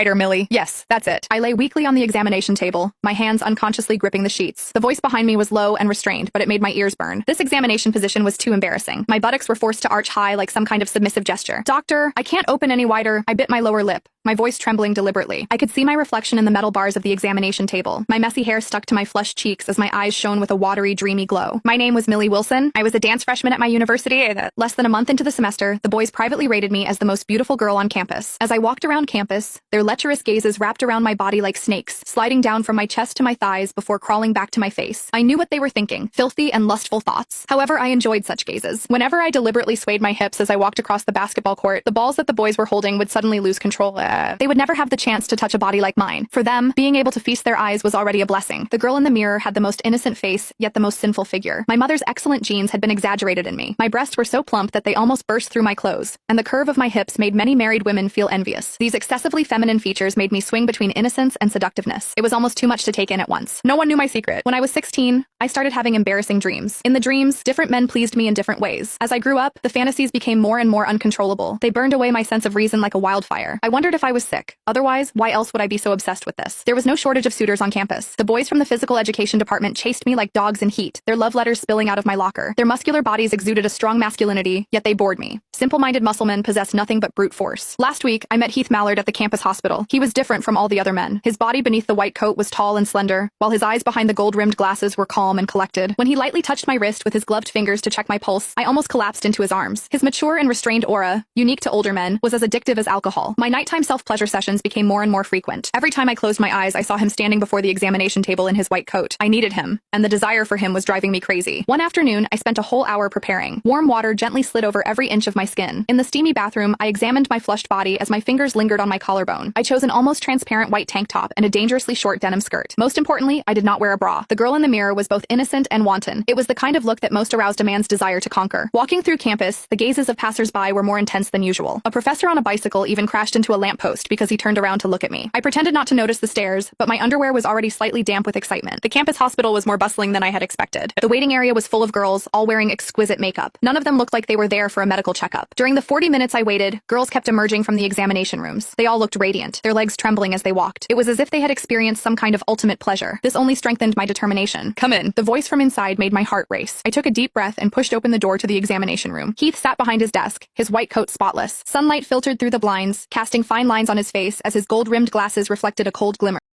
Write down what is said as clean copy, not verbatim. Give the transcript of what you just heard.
Millie. Yes, that's it. I lay weakly on the examination table, my hands unconsciously gripping the sheets. The voice behind me was low and restrained, but it made my ears burn. This examination position was too embarrassing. My buttocks were forced to arch high like some kind of submissive gesture. Doctor, I can't open any wider. I bit my lower lip, my voice trembling deliberately. I could see my reflection in the metal bars of the examination table. My messy hair stuck to my flushed cheeks as my eyes shone with a watery, dreamy glow. My name was Millie Wilson. I was a dance freshman at my university. Less than a month into the semester, the boys privately rated me as the most beautiful girl on campus. As I walked around campus, their lecherous gazes wrapped around my body like snakes, sliding down from my chest to my thighs before crawling back to my face. I knew what they were thinking, filthy and lustful thoughts. However, I enjoyed such gazes. Whenever I deliberately swayed my hips as I walked across the basketball court, the balls that the boys were holding would suddenly lose control. They would never have the chance to touch a body like mine. For them, being able to feast their eyes was already a blessing. The girl in the mirror had the most innocent face, yet the most sinful figure. My mother's excellent genes had been exaggerated in me. My breasts were so plump that they almost burst through my clothes, and the curve of my hips made many married women feel envious. These excessively feminine features made me swing between innocence and seductiveness. It was almost too much to take in at once. No one knew my secret. When I was 16, I started having embarrassing dreams. In the dreams, different men pleased me in different ways. As I grew up, the fantasies became more and more uncontrollable. They burned away my sense of reason like a wildfire. I wondered if I was sick. Otherwise, why else would I be so obsessed with this? There was no shortage of suitors on campus. The boys from the physical education department chased me like dogs in heat, their love letters spilling out of my locker. Their muscular bodies exuded a strong masculinity, yet they bored me. Simple-minded musclemen possessed nothing but brute force. Last week, I met Heath Mallard at the campus hospital. He was different from all the other men. His body beneath the white coat was tall and slender, while his eyes behind the gold-rimmed glasses were calm and collected. When he lightly touched my wrist with his gloved fingers to check my pulse, I almost collapsed into his arms. His mature and restrained aura, unique to older men, was as addictive as alcohol. My nighttime self-pleasure sessions became more and more frequent. Every time I closed my eyes, I saw him standing before the examination table in his white coat. I needed him, and the desire for him was driving me crazy. One afternoon, I spent a whole hour preparing. Warm water gently slid over every inch of my skin. In the steamy bathroom, I examined my flushed body as my fingers lingered on my collarbone. I chose an almost transparent white tank top and a dangerously short denim skirt. Most importantly, I did not wear a bra. The girl in the mirror was both innocent and wanton. It was the kind of look that most aroused a man's desire to conquer. Walking through campus, the gazes of passers-by were more intense than usual. A professor on a bicycle even crashed into a lamppost because he turned around to look at me. I pretended not to notice the stares, but my underwear was already slightly damp with excitement. The campus hospital was more bustling than I had expected. The waiting area was full of girls, all wearing exquisite makeup. None of them looked like they were there for a medical checkup. During the 40 minutes I waited, girls kept emerging from the examination rooms. They all looked radiant, their legs trembling as they walked. It was as if they had experienced some kind of ultimate pleasure. This only strengthened my determination. "Come in." The voice from inside made my heart race. I took a deep breath and pushed open the door to the examination room. Heath sat behind his desk, his white coat spotless. Sunlight filtered through the blinds, casting fine lines on his face as his gold-rimmed glasses reflected a cold glimmer.